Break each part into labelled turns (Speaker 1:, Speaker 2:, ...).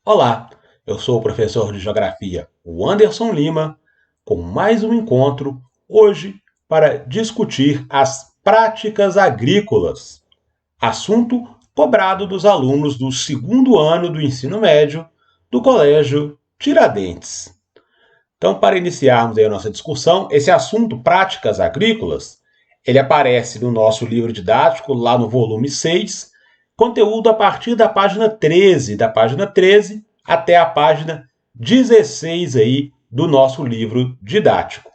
Speaker 1: Olá, eu sou o professor de Geografia, o Anderson Lima, com mais um encontro hoje para discutir as práticas agrícolas, assunto cobrado dos alunos do segundo ano do ensino médio do Colégio Tiradentes. Então, para iniciarmos aí a nossa discussão, esse assunto, práticas agrícolas, ele aparece no nosso livro didático, lá no volume 6, conteúdo a partir da página 13 até a página 16 aí do nosso livro didático.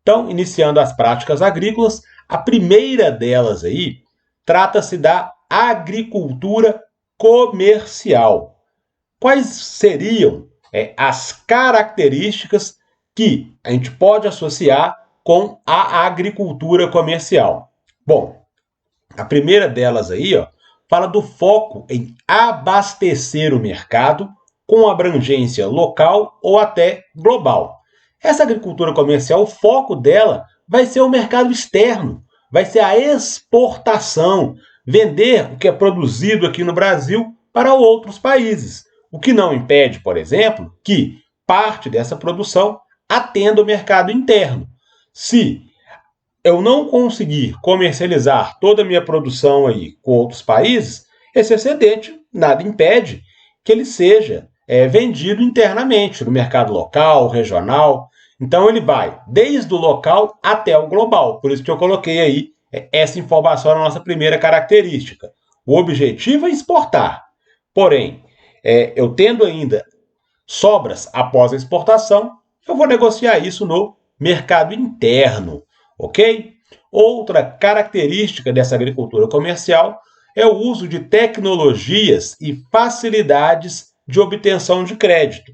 Speaker 1: Então, iniciando as práticas agrícolas, a primeira delas aí trata-se da agricultura comercial. Quais seriam as características que a gente pode associar com a agricultura comercial? Bom, a primeira delas aí, fala do foco em abastecer o mercado com abrangência local ou até global. Essa agricultura comercial, o foco dela vai ser o mercado externo, vai ser a exportação, vender o que é produzido aqui no Brasil para outros países. O que não impede, por exemplo, que parte dessa produção atenda o mercado interno. Se eu não conseguir comercializar toda a minha produção aí com outros países, esse excedente nada impede que ele seja vendido internamente no mercado local, regional. Então ele vai desde o local até o global. Por isso que eu coloquei aí essa informação na nossa primeira característica. O objetivo é exportar. Porém, eu tendo ainda sobras após a exportação, eu vou negociar isso no mercado interno, ok? Outra característica dessa agricultura comercial é o uso de tecnologias e facilidades de obtenção de crédito.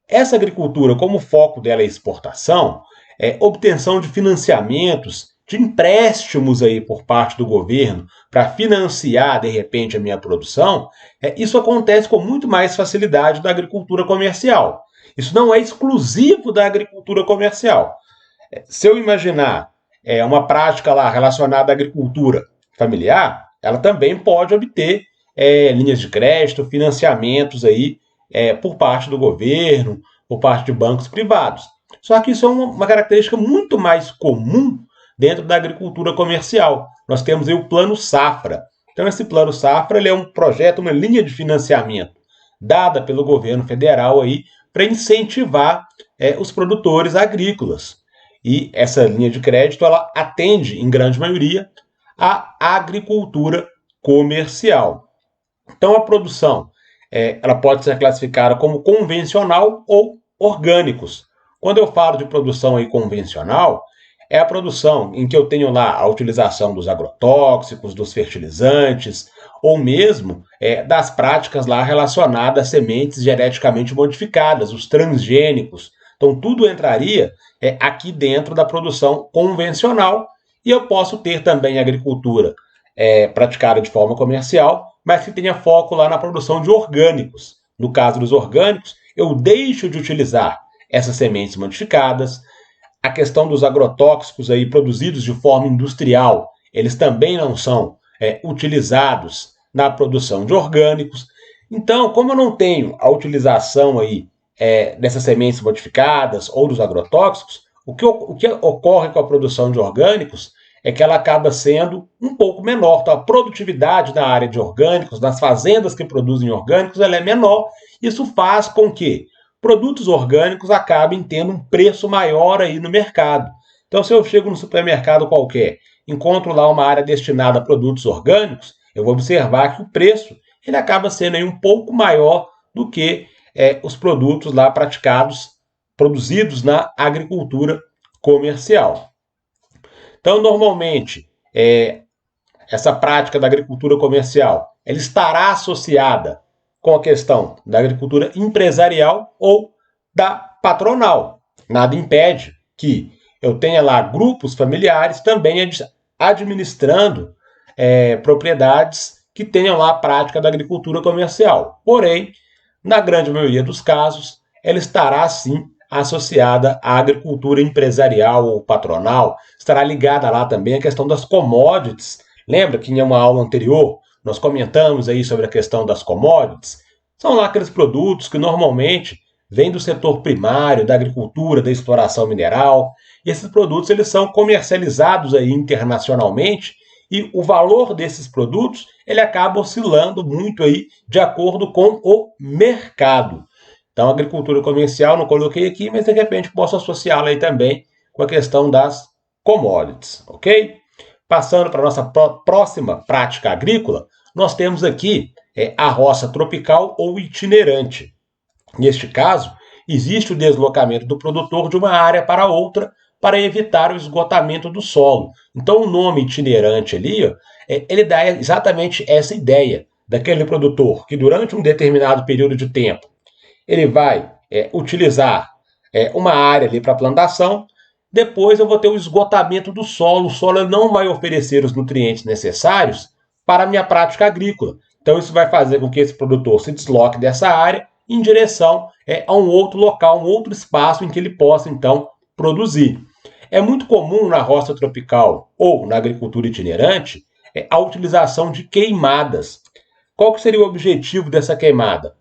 Speaker 1: Essa agricultura, como o foco dela é exportação, obtenção de financiamentos, de empréstimos aí por parte do governo para financiar, de repente, a minha produção, isso acontece com muito mais facilidade na agricultura comercial. Isso não é exclusivo da agricultura comercial. Se eu imaginar uma prática lá relacionada à agricultura familiar, ela também pode obter linhas de crédito, financiamentos aí por parte do governo, por parte de bancos privados. Só que isso é uma característica muito mais comum dentro da agricultura comercial. Nós temos aí o Plano Safra. Então, esse Plano Safra ele é um projeto, uma linha de financiamento dada pelo governo federal aí para incentivar os produtores agrícolas. E essa linha de crédito ela atende, em grande maioria, a agricultura comercial. Então, a produção ela pode ser classificada como convencional ou orgânicos. Quando eu falo de produção aí convencional, é a produção em que eu tenho lá a utilização dos agrotóxicos, dos fertilizantes, ou mesmo das práticas lá relacionadas a sementes geneticamente modificadas, os transgênicos. Então, tudo entraria aqui dentro da produção convencional, e eu posso ter também agricultura praticada de forma comercial, mas que tenha foco lá na produção de orgânicos. No caso dos orgânicos, eu deixo de utilizar essas sementes modificadas. A questão dos agrotóxicos aí produzidos de forma industrial, eles também não são utilizados na produção de orgânicos. Então, como eu não tenho a utilização aí dessas sementes modificadas ou dos agrotóxicos, o que ocorre com a produção de orgânicos é que ela acaba sendo um pouco menor. Então, a produtividade na área de orgânicos, nas fazendas que produzem orgânicos, ela é menor. Isso faz com que produtos orgânicos acabem tendo um preço maior aí no mercado. Então, se eu chego no supermercado qualquer, encontro lá uma área destinada a produtos orgânicos, eu vou observar que o preço ele acaba sendo aí um pouco maior do que os produtos lá produzidos na agricultura comercial. Então, normalmente, essa prática da agricultura comercial ela estará associada com a questão da agricultura empresarial ou da patronal. Nada impede que eu tenha lá grupos familiares também administrando propriedades que tenham lá a prática da agricultura comercial. Porém, na grande maioria dos casos, ela estará sim associada à agricultura empresarial ou patronal, estará ligada lá também à questão das commodities. Lembra que em uma aula anterior nós comentamos aí sobre a questão das commodities? São lá aqueles produtos que normalmente vêm do setor primário, da agricultura, da exploração mineral. E esses produtos eles são comercializados aí internacionalmente e o valor desses produtos ele acaba oscilando muito aí de acordo com o mercado. Então, a agricultura comercial não coloquei aqui, mas de repente posso associá-la aí também com a questão das commodities, ok? Passando para a nossa próxima prática agrícola, nós temos aqui a roça tropical ou itinerante. Neste caso, existe o deslocamento do produtor de uma área para outra para evitar o esgotamento do solo. Então, o nome itinerante ali, ele dá exatamente essa ideia daquele produtor que durante um determinado período de tempo ele vai utilizar uma área ali para plantação, depois eu vou ter o esgotamento do solo não vai oferecer os nutrientes necessários para a minha prática agrícola. Então isso vai fazer com que esse produtor se desloque dessa área em direção a um outro local, um outro espaço em que ele possa então produzir. É muito comum na roça tropical ou na agricultura itinerante a utilização de queimadas. Qual que seria o objetivo dessa queimada?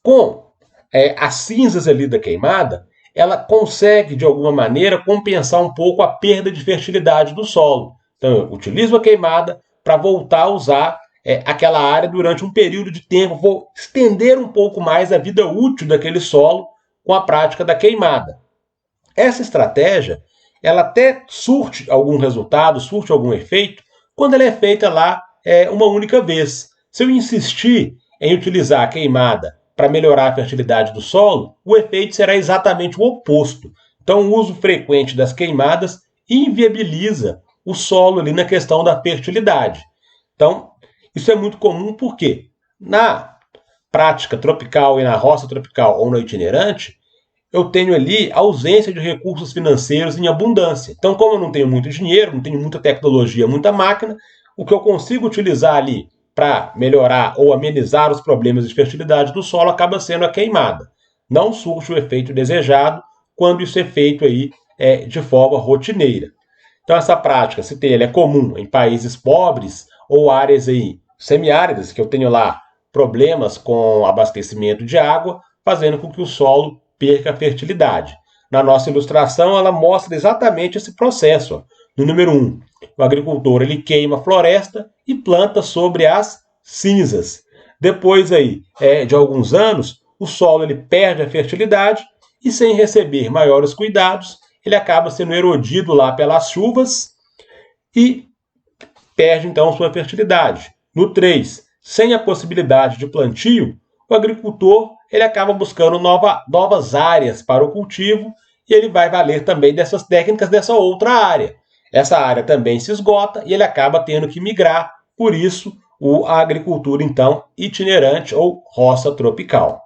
Speaker 1: Com as cinzas ali da queimada, ela consegue, de alguma maneira, compensar um pouco a perda de fertilidade do solo. Então, eu utilizo a queimada para voltar a usar aquela área durante um período de tempo, vou estender um pouco mais a vida útil daquele solo com a prática da queimada. Essa estratégia, ela até surte algum resultado, surte algum efeito, quando ela é feita lá uma única vez. Se eu insistir em utilizar a queimada para melhorar a fertilidade do solo, o efeito será exatamente o oposto. Então, o uso frequente das queimadas inviabiliza o solo ali na questão da fertilidade. Então, isso é muito comum porque na prática tropical e na roça tropical ou no itinerante, eu tenho ali ausência de recursos financeiros em abundância. Então, como eu não tenho muito dinheiro, não tenho muita tecnologia, muita máquina, o que eu consigo utilizar ali para melhorar ou amenizar os problemas de fertilidade do solo acaba sendo a queimada. Não surte o efeito desejado quando isso é feito aí de forma rotineira. Então essa prática, se tem, ela é comum em países pobres ou áreas aí semiáridas, que eu tenho lá problemas com abastecimento de água, fazendo com que o solo perca a fertilidade. Na nossa ilustração, ela mostra exatamente esse processo. Ó. No número 1, o agricultor ele queima a floresta e planta sobre as cinzas. Depois aí, de alguns anos, o solo ele perde a fertilidade e sem receber maiores cuidados, ele acaba sendo erodido lá pelas chuvas e perde então sua fertilidade. No 3, sem a possibilidade de plantio, o agricultor ele acaba buscando novas áreas para o cultivo e ele vai valer também dessas técnicas dessa outra área. Essa área também se esgota e ele acaba tendo que migrar, por isso a agricultura então itinerante ou roça tropical.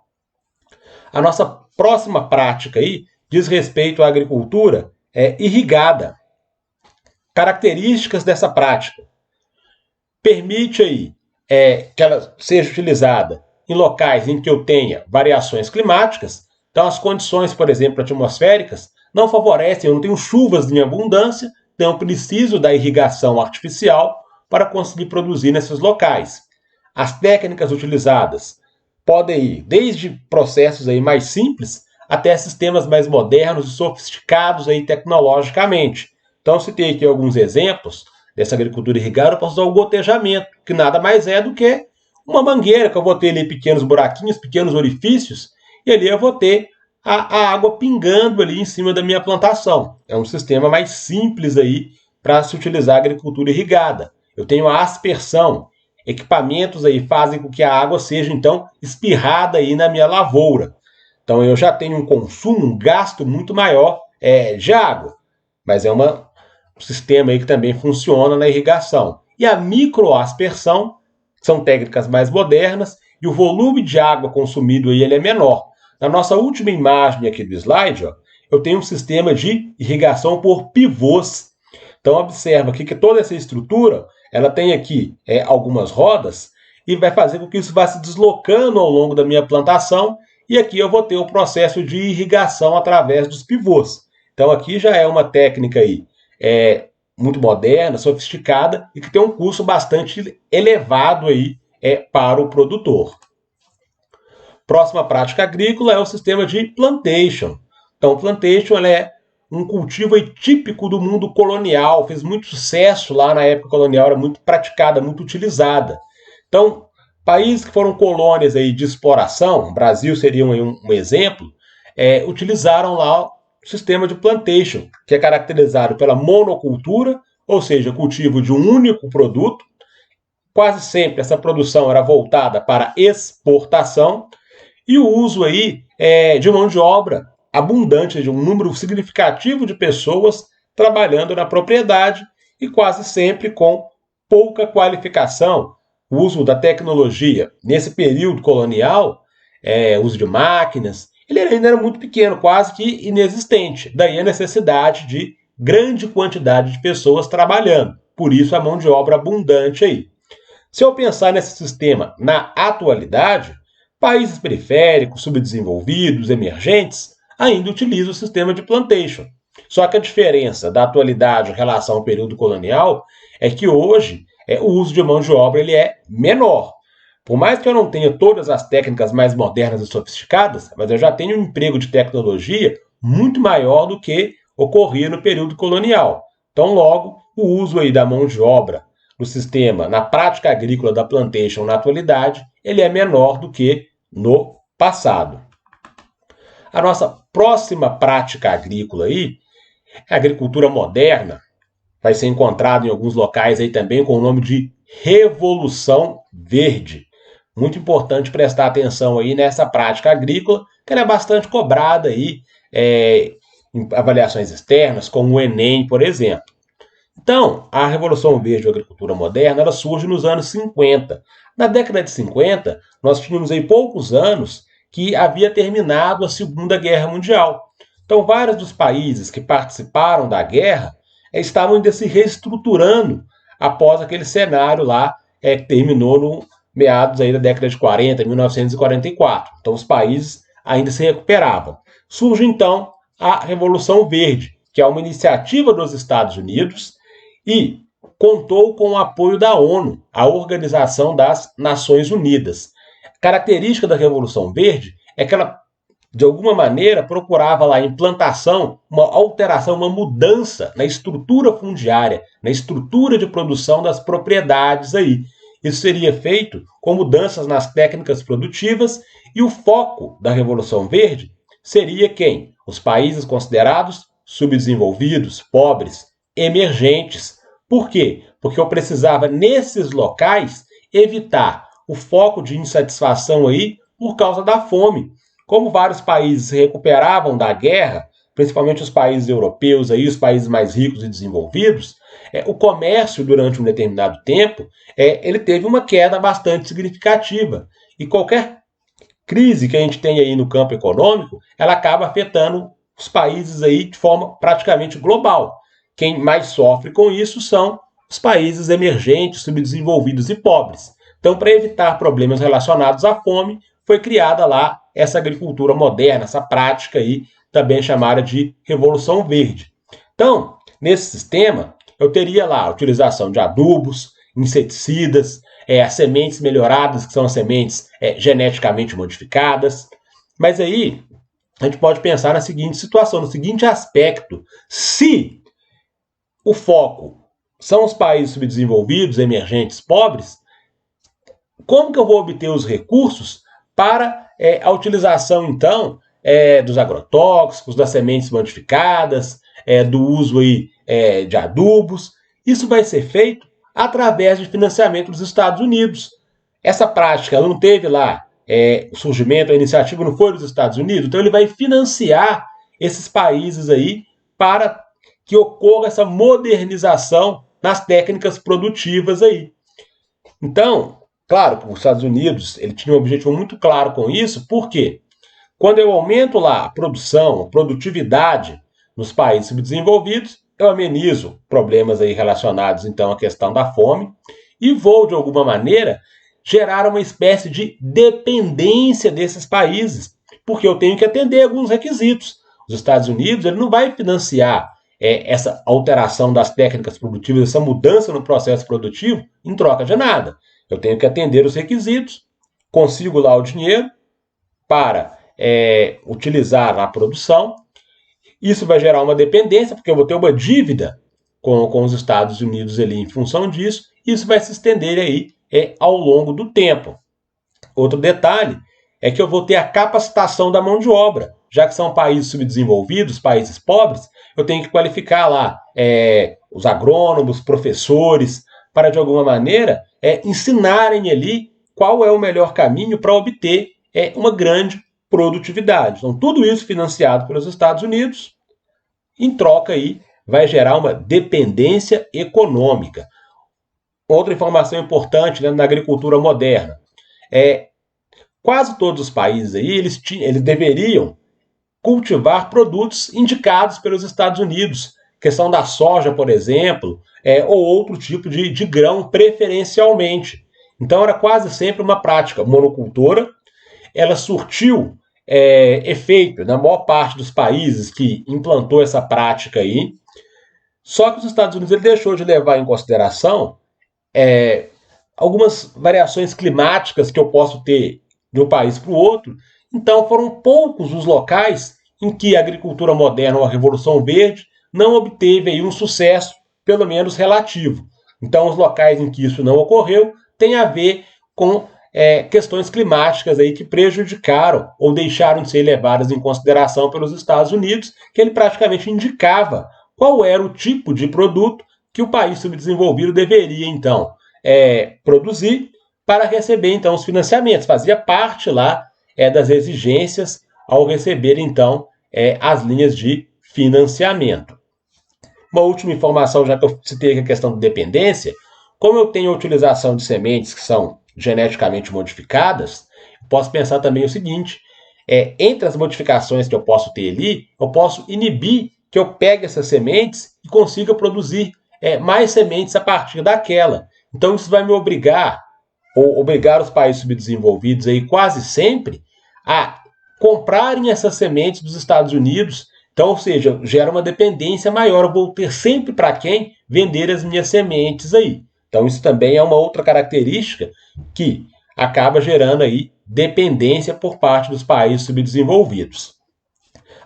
Speaker 1: A nossa próxima prática aí diz respeito à agricultura irrigada. Características dessa prática. Permite aí que ela seja utilizada em locais em que eu tenha variações climáticas. Então, as condições, por exemplo, atmosféricas não favorecem, eu não tenho chuvas em abundância, então eu preciso da irrigação artificial para conseguir produzir nesses locais. As técnicas utilizadas podem ir desde processos aí mais simples até sistemas mais modernos e sofisticados aí tecnologicamente. Então, citei aqui alguns exemplos dessa agricultura irrigada. Eu posso usar o gotejamento, que nada mais é do que uma mangueira, que eu vou ter ali pequenos buraquinhos, pequenos orifícios, e ali eu vou ter a água pingando ali em cima da minha plantação. É um sistema mais simples aí para se utilizar a agricultura irrigada. Eu tenho a aspersão. Equipamentos aí fazem com que a água seja, então, espirrada aí na minha lavoura. Então, eu já tenho um consumo, um gasto muito maior de água. Mas é um sistema aí que também funciona na irrigação. E a microaspersão são técnicas mais modernas e o volume de água consumido aí ele é menor. Na nossa última imagem aqui do slide, ó, eu tenho um sistema de irrigação por pivôs. Então, observa aqui que toda essa estrutura ela tem aqui algumas rodas e vai fazer com que isso vá se deslocando ao longo da minha plantação e aqui eu vou ter o processo de irrigação através dos pivôs. Então, aqui já é uma técnica aí, muito moderna, sofisticada e que tem um custo bastante elevado aí, para o produtor. Próxima prática agrícola é o sistema de plantation. Então, o plantation é um cultivo típico do mundo colonial, fez muito sucesso lá na época colonial, era muito praticada, muito utilizada. Então, países que foram colônias aí de exploração, o Brasil seria um exemplo, utilizaram lá o sistema de plantation, que é caracterizado pela monocultura, ou seja, cultivo de um único produto. Quase sempre essa produção era voltada para exportação e o uso aí de mão de obra abundante, de um número significativo de pessoas trabalhando na propriedade e quase sempre com pouca qualificação. O uso da tecnologia nesse período colonial, uso de máquinas, ele ainda era muito pequeno, quase que inexistente. Daí a necessidade de grande quantidade de pessoas trabalhando. Por isso a mão de obra abundante aí. Se eu pensar nesse sistema na atualidade, países periféricos, subdesenvolvidos, emergentes, ainda utilizam o sistema de plantation. Só que a diferença da atualidade em relação ao período colonial é que hoje o uso de mão de obra ele é menor. Por mais que eu não tenha todas as técnicas mais modernas e sofisticadas, mas eu já tenho um emprego de tecnologia muito maior do que ocorria no período colonial. Então, logo, o uso aí da mão de obra no sistema, na prática agrícola da plantation na atualidade, ele é menor do que no passado. A nossa próxima prática agrícola aí é a agricultura moderna. Vai ser encontrado em alguns locais aí também com o nome de Revolução Verde. Muito importante prestar atenção aí nessa prática agrícola, que ela é bastante cobrada aí em avaliações externas, como o Enem, por exemplo. Então, a Revolução Verde ou Agricultura Moderna, ela surge nos anos 50. Na década de 50, nós tínhamos aí poucos anos que havia terminado a Segunda Guerra Mundial. Então, vários dos países que participaram da guerra estavam ainda se reestruturando após aquele cenário lá que terminou no meados aí da década de 40, 1944. Então, os países ainda se recuperavam. Surge, então, a Revolução Verde, que é uma iniciativa dos Estados Unidos e contou com o apoio da ONU, a Organização das Nações Unidas. A característica da Revolução Verde é que ela, de alguma maneira, procurava lá a implantação, uma alteração, uma mudança na estrutura fundiária, na estrutura de produção das propriedades aí. Isso seria feito com mudanças nas técnicas produtivas e o foco da Revolução Verde seria quem? Os países considerados subdesenvolvidos, pobres, emergentes. Por quê? Porque eu precisava, nesses locais, evitar o foco de insatisfação aí por causa da fome. Como vários países se recuperavam da guerra, principalmente os países europeus, aí, os países mais ricos e desenvolvidos, o comércio, durante um determinado tempo, ele teve uma queda bastante significativa. E qualquer crise que a gente tem aí no campo econômico, ela acaba afetando os países aí de forma praticamente global. Quem mais sofre com isso são os países emergentes, subdesenvolvidos e pobres. Então, para evitar problemas relacionados à fome, foi criada lá essa agricultura moderna, essa prática aí, também chamada de Revolução Verde. Então, nesse sistema, eu teria lá a utilização de adubos, inseticidas, as sementes melhoradas, que são as sementes geneticamente modificadas. Mas aí, a gente pode pensar na seguinte situação, no seguinte aspecto. Se o foco são os países subdesenvolvidos, emergentes, pobres, como que eu vou obter os recursos para a utilização, então, dos agrotóxicos, das sementes modificadas, do uso aí, de adubos? Isso vai ser feito através de financiamento dos Estados Unidos. Essa prática não teve lá o surgimento, a iniciativa não foi dos Estados Unidos, então ele vai financiar esses países aí para que ocorra essa modernização nas técnicas produtivas aí. Então, claro, os Estados Unidos ele tinha um objetivo muito claro com isso, porque quando eu aumento lá a produção, a produtividade nos países subdesenvolvidos, eu amenizo problemas aí relacionados então à questão da fome e vou, de alguma maneira, gerar uma espécie de dependência desses países, porque eu tenho que atender alguns requisitos. Os Estados Unidos ele não vai financiar essa alteração das técnicas produtivas, essa mudança no processo produtivo, em troca de nada. Eu tenho que atender os requisitos, consigo lá o dinheiro, para utilizar na produção. Isso vai gerar uma dependência, porque eu vou ter uma dívida com os Estados Unidos ali em função disso. Isso vai se estender aí ao longo do tempo. Outro detalhe é que eu vou ter a capacitação da mão de obra. Já que são países subdesenvolvidos, países pobres, eu tenho que qualificar lá os agrônomos, professores, para de alguma maneira ensinarem ali qual é o melhor caminho para obter uma grande produtividade. Então, tudo isso financiado pelos Estados Unidos, em troca aí, vai gerar uma dependência econômica. Outra informação importante, né, na agricultura moderna, quase todos os países aí, eles deveriam cultivar produtos indicados pelos Estados Unidos, questão da soja, por exemplo, ou outro tipo de grão preferencialmente. Então era quase sempre uma prática monocultora. Ela surtiu efeito na maior parte dos países que implantou essa prática aí. Só que os Estados Unidos ele deixou de levar em consideração algumas variações climáticas que eu posso ter de um país para o outro. Então foram poucos os locais em que a agricultura moderna ou a Revolução Verde não obteve aí um sucesso, pelo menos relativo. Então os locais em que isso não ocorreu tem a ver com questões climáticas aí que prejudicaram ou deixaram de ser levadas em consideração pelos Estados Unidos, que ele praticamente indicava qual era o tipo de produto que o país subdesenvolvido deveria, então, produzir para receber, então, os financiamentos. Fazia parte lá das exigências ao receber, então, as linhas de financiamento. Uma última informação, já que eu citei a questão de dependência, como eu tenho a utilização de sementes que são geneticamente modificadas, eu posso pensar também o seguinte, entre as modificações que eu posso ter ali, eu posso inibir que eu pegue essas sementes e consiga produzir mais sementes a partir daquela. Então isso vai me obrigar os países subdesenvolvidos aí quase sempre a comprarem essas sementes dos Estados Unidos. Então, ou seja, gera uma dependência maior. Eu vou ter sempre para quem vender as minhas sementes aí. Então isso também é uma outra característica que acaba gerando aí dependência por parte dos países subdesenvolvidos.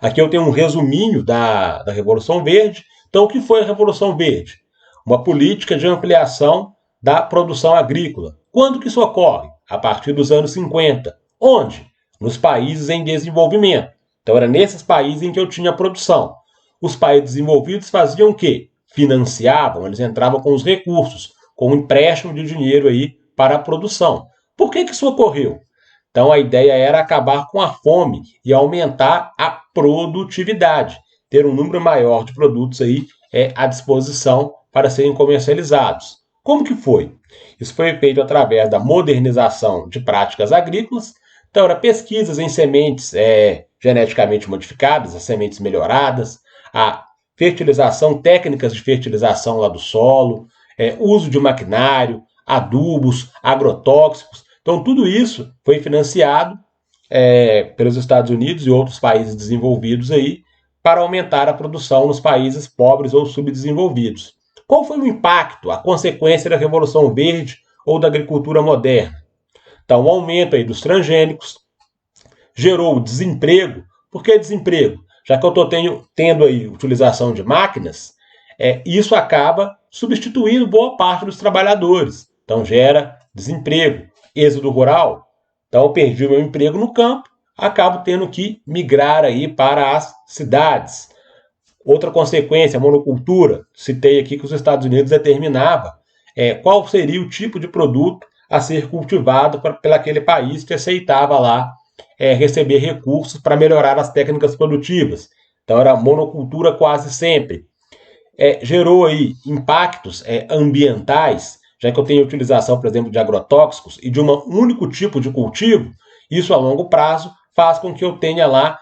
Speaker 1: Aqui eu tenho um resuminho da Revolução Verde. Então, o que foi a Revolução Verde? Uma política de ampliação da produção agrícola. Quando que isso ocorre? A partir dos anos 50. Onde? Nos países em desenvolvimento. Então, era nesses países em que eu tinha produção. Os países desenvolvidos faziam o quê? Financiavam, eles entravam com os recursos, com um empréstimo de dinheiro aí para a produção. Por que isso ocorreu? Então, a ideia era acabar com a fome e aumentar a produtividade, ter um número maior de produtos aí à disposição para serem comercializados. Como que foi? Isso foi feito através da modernização de práticas agrícolas. Então, era pesquisas em sementes geneticamente modificadas, as sementes melhoradas, a fertilização, técnicas de fertilização lá do solo, uso de maquinário, adubos, agrotóxicos. Então, tudo isso foi financiado pelos Estados Unidos e outros países desenvolvidos aí para aumentar a produção nos países pobres ou subdesenvolvidos. Qual foi o impacto, a consequência da Revolução Verde ou da agricultura moderna? Então, o aumento aí dos transgênicos gerou desemprego. Por que desemprego? Já que eu estou tendo aí utilização de máquinas, isso acaba substituindo boa parte dos trabalhadores. Então, gera desemprego. Êxodo rural. Então, eu perdi o meu emprego no campo, acabo tendo que migrar aí para as cidades. Outra consequência, a monocultura. Citei aqui que os Estados Unidos determinava qual seria o tipo de produto a ser cultivado pelo aquele país que aceitava lá receber recursos para melhorar as técnicas produtivas. Então, era monocultura quase sempre. Gerou aí impactos ambientais, já que eu tenho utilização, por exemplo, de agrotóxicos e de um único tipo de cultivo. Isso a longo prazo faz com que eu tenha lá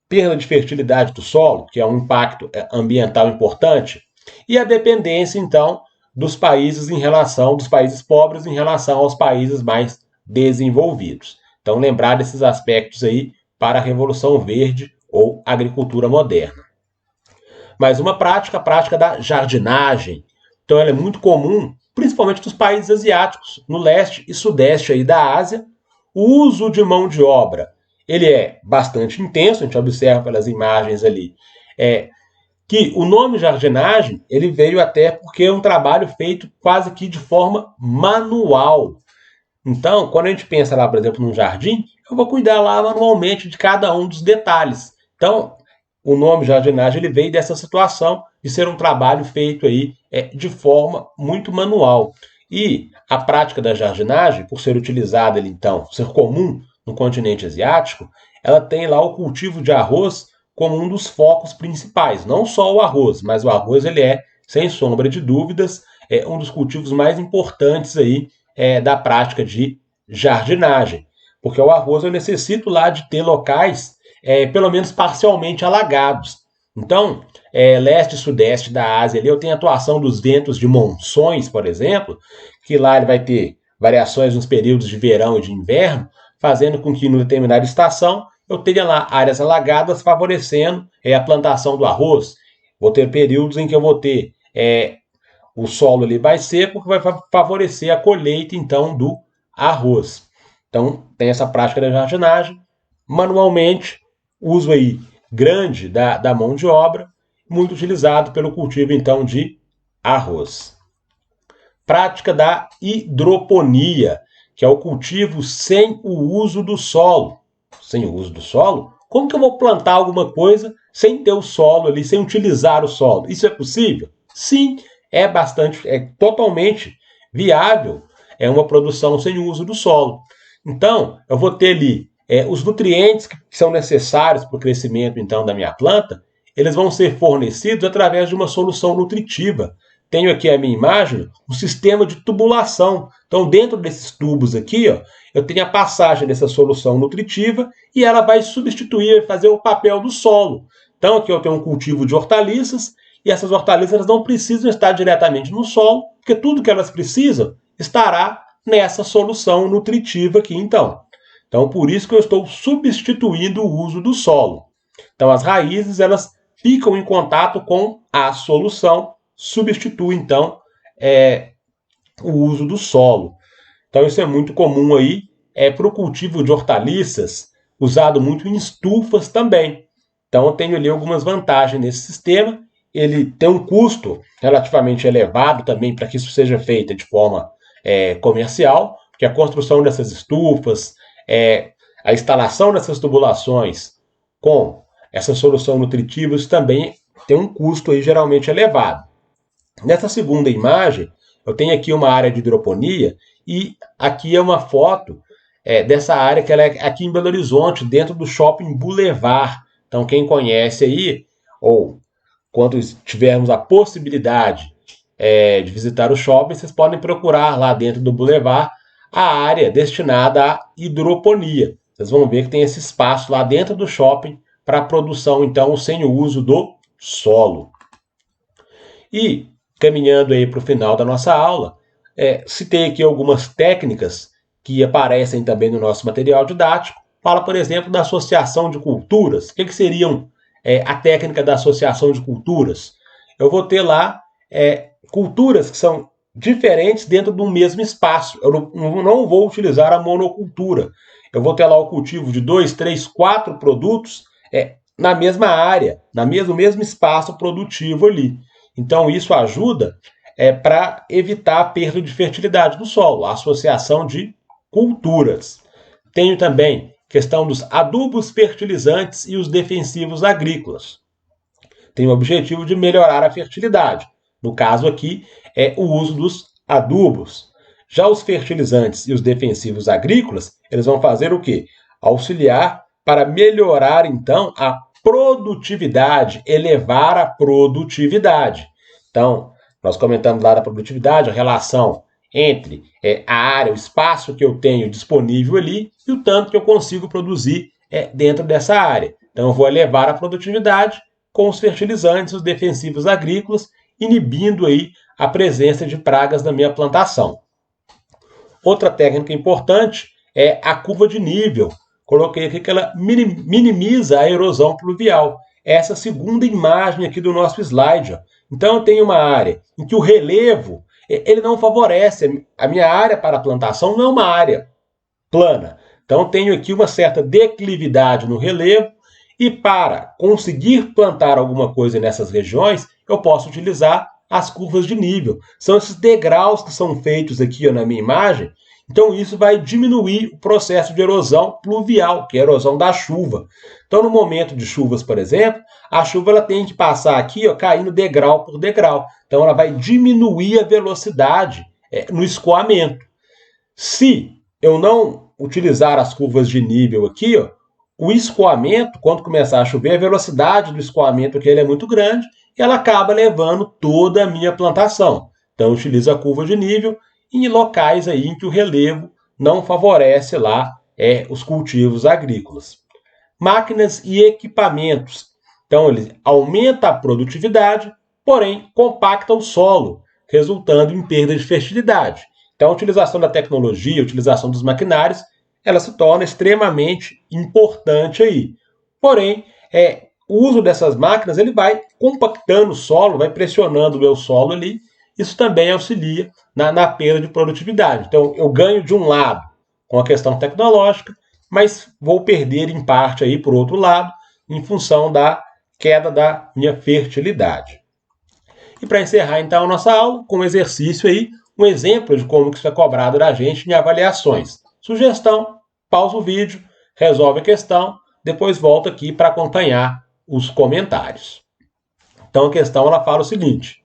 Speaker 1: perda de fertilidade do solo, que é um impacto ambiental importante, e a dependência, então, dos países dos países pobres em relação aos países mais desenvolvidos. Então, lembrar desses aspectos aí para a Revolução Verde ou agricultura moderna. Mais uma prática, a prática da jardinagem. Então, ela é muito comum, principalmente nos países asiáticos, no leste e sudeste aí da Ásia, O uso de mão de obra, ele é bastante intenso, a gente observa pelas imagens ali, que o nome jardinagem, ele veio até porque é um trabalho feito quase que de forma manual. Então, quando a gente pensa lá, por exemplo, num jardim, eu vou cuidar lá manualmente de cada um dos detalhes. Então, o nome jardinagem ele veio dessa situação de ser um trabalho feito aí de forma muito manual. E a prática da jardinagem, por ser utilizada, então, ser comum no continente asiático, ela tem lá o cultivo de arroz como um dos focos principais. Não só o arroz, mas o arroz ele é, sem sombra de dúvidas, um dos cultivos mais importantes aí da prática de jardinagem. Porque o arroz eu necessito lá de ter locais pelo menos parcialmente alagados. Então, leste e sudeste da Ásia, ali, eu tenho a atuação dos ventos de monções, por exemplo, que lá ele vai ter variações nos períodos de verão e de inverno, fazendo com que, em determinada estação, eu tenha lá áreas alagadas favorecendo a plantação do arroz. Vou ter períodos em que eu vou ter o solo ali mais seco, que vai favorecer a colheita, então, do arroz. Então, tem essa prática da jardinagem. Manualmente, uso aí grande da mão de obra, muito utilizado pelo cultivo, então, de arroz. Prática da hidroponia, que é o cultivo sem o uso do solo. Sem o uso do solo? Como que eu vou plantar alguma coisa sem ter o solo ali, sem utilizar o solo? Isso é possível? Sim, é totalmente viável, é uma produção sem o uso do solo. Então, eu vou ter ali os nutrientes que são necessários para o crescimento então da minha planta, eles vão ser fornecidos através de uma solução nutritiva. Tenho aqui a minha imagem, um sistema de tubulação. Então, dentro desses tubos aqui, ó, eu tenho a passagem dessa solução nutritiva e ela vai substituir, vai fazer o papel do solo. Então, aqui eu tenho um cultivo de hortaliças e essas hortaliças não precisam estar diretamente no solo, porque tudo que elas precisam estará nessa solução nutritiva aqui, então. Então, por isso que eu estou substituindo o uso do solo. Então, as raízes, elas ficam em contato com a solução, substitui, então, o uso do solo. Então, isso é muito comum aí para o cultivo de hortaliças, usado muito em estufas também. Então, eu tenho ali algumas vantagens nesse sistema. Ele tem um custo relativamente elevado também para que isso seja feito de forma comercial, porque a construção dessas estufas, a instalação dessas tubulações com essa solução nutritiva, isso também tem um custo aí geralmente elevado. Nessa segunda imagem, eu tenho aqui uma área de hidroponia e aqui é uma foto dessa área que ela é aqui em Belo Horizonte, dentro do Shopping Boulevard. Então, quem conhece aí, ou quando tivermos a possibilidade de visitar o shopping, vocês podem procurar lá dentro do Boulevard a área destinada à hidroponia. Vocês vão ver que tem esse espaço lá dentro do shopping para a produção, então, sem o uso do solo. E, caminhando aí para o final da nossa aula, citei aqui algumas técnicas que aparecem também no nosso material didático. Fala, por exemplo, da associação de culturas. O que seriam a técnica da associação de culturas? Eu vou ter lá culturas que são diferentes dentro do mesmo espaço. Eu não vou utilizar a monocultura. Eu vou ter lá o cultivo de 2, 3, 4 produtos na mesma área, no mesmo espaço produtivo ali. Então, isso ajuda para evitar a perda de fertilidade do solo, a associação de culturas. Tenho também questão dos adubos fertilizantes e os defensivos agrícolas. Tem o objetivo de melhorar a fertilidade. No caso aqui, é o uso dos adubos. Já os fertilizantes e os defensivos agrícolas, eles vão fazer o quê? Auxiliar para melhorar, então, a produtividade, elevar a produtividade. Então, nós comentamos lá da produtividade, a relação entre a área, o espaço que eu tenho disponível ali e o tanto que eu consigo produzir dentro dessa área. Então, eu vou elevar a produtividade com os fertilizantes, os defensivos agrícolas, inibindo aí a presença de pragas na minha plantação. Outra técnica importante é a curva de nível. Coloquei aqui que ela minimiza a erosão pluvial. Essa segunda imagem aqui do nosso slide. Ó. Então, eu tenho uma área em que o relevo ele não favorece. A minha área para a plantação não é uma área plana. Então, tenho aqui uma certa declividade no relevo e para conseguir plantar alguma coisa nessas regiões, eu posso utilizar as curvas de nível. São esses degraus que são feitos aqui na minha imagem. Então, isso vai diminuir o processo de erosão pluvial, que é a erosão da chuva. Então, no momento de chuvas, por exemplo, a chuva ela tem que passar aqui, caindo degrau por degrau. Então, ela vai diminuir a velocidade no escoamento. Se eu não utilizar as curvas de nível aqui, o escoamento, quando começar a chover, a velocidade do escoamento aqui é muito grande e ela acaba levando toda a minha plantação. Então, eu utilizo a curva de nível em locais aí em que o relevo não favorece lá os cultivos agrícolas. Máquinas e equipamentos. Então, ele aumenta a produtividade, porém compacta o solo, resultando em perda de fertilidade. Então, a utilização da tecnologia, a utilização dos maquinários, ela se torna extremamente importante aí. Porém, o uso dessas máquinas ele vai compactando o solo, vai pressionando o meu solo ali. Isso também auxilia na perda de produtividade. Então, eu ganho de um lado com a questão tecnológica, mas vou perder em parte aí por outro lado, em função da queda da minha fertilidade. E para encerrar então a nossa aula, com um exercício aí, um exemplo de como que isso é cobrado da gente em avaliações. Sugestão, pausa o vídeo, resolve a questão, depois volta aqui para acompanhar os comentários. Então a questão ela fala o seguinte: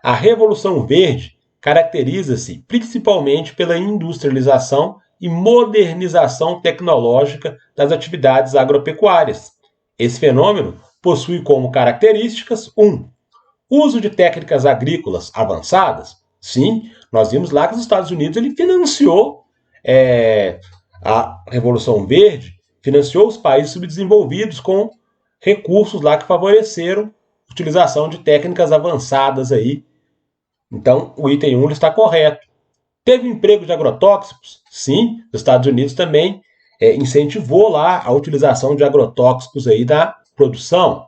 Speaker 1: a Revolução Verde caracteriza-se principalmente pela industrialização e modernização tecnológica das atividades agropecuárias. Esse fenômeno possui como características 1. Uso de técnicas agrícolas avançadas. Sim, nós vimos lá que os Estados Unidos ele financiou a Revolução Verde, financiou os países subdesenvolvidos com recursos lá que favoreceram a utilização de técnicas avançadas aí. Então, o item 1 está correto. Teve emprego de agrotóxicos? Sim, os Estados Unidos também incentivou lá a utilização de agrotóxicos aí da produção.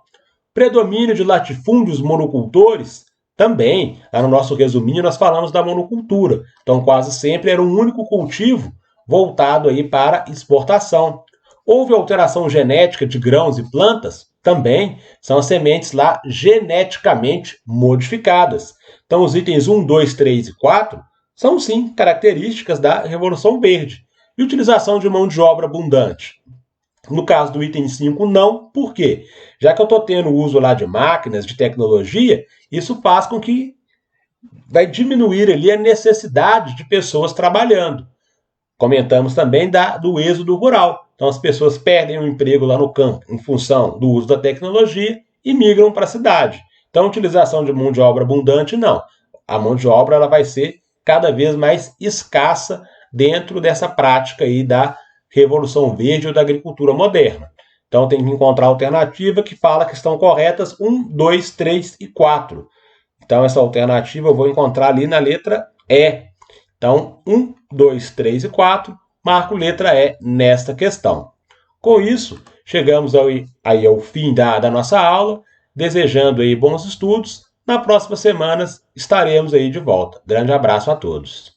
Speaker 1: Predomínio de latifúndios monocultores? Também. Lá no nosso resuminho nós falamos da monocultura. Então, quase sempre era um único cultivo voltado aí para exportação. Houve alteração genética de grãos e plantas? Também. São as sementes lá geneticamente modificadas. Então, os itens 1, 2, 3 e 4 são, sim, características da Revolução Verde. E utilização de mão de obra abundante? No caso do item 5, não. Por quê? Já que eu estou tendo o uso lá de máquinas, de tecnologia, isso faz com que vai diminuir ali a necessidade de pessoas trabalhando. Comentamos também do êxodo rural. Então, as pessoas perdem o emprego lá no campo em função do uso da tecnologia e migram para a cidade. Então, a utilização de mão de obra abundante, não. A mão de obra ela vai ser cada vez mais escassa dentro dessa prática aí da Revolução Verde ou da agricultura moderna. Então, tem que encontrar a alternativa que fala que estão corretas 1, 2, 3 e 4. Então, essa alternativa eu vou encontrar ali na letra E. Então, 1, 2, 3 e 4, marco letra E nesta questão. Com isso, chegamos aí ao fim da nossa aula, desejando aí bons estudos. Na próxima semana estaremos aí de volta. Grande abraço a todos.